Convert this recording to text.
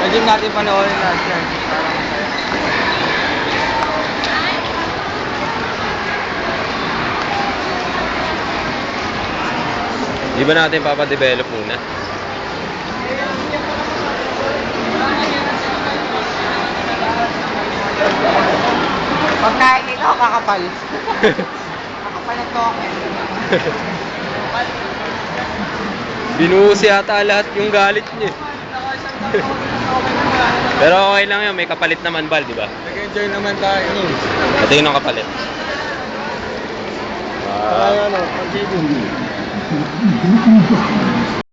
Pwede natin panoorin lahat yan. Di ba natin papadevelop muna? Pagkain nito, kakapal. Kakapal na toke. Binuhos yata lahat yung galit niya. Pero okay lang yun, may kapalit naman, Bal, di ba? Nag-enjoy naman tayo. Ito yung kapalit. Kaya ano, pag-ibig.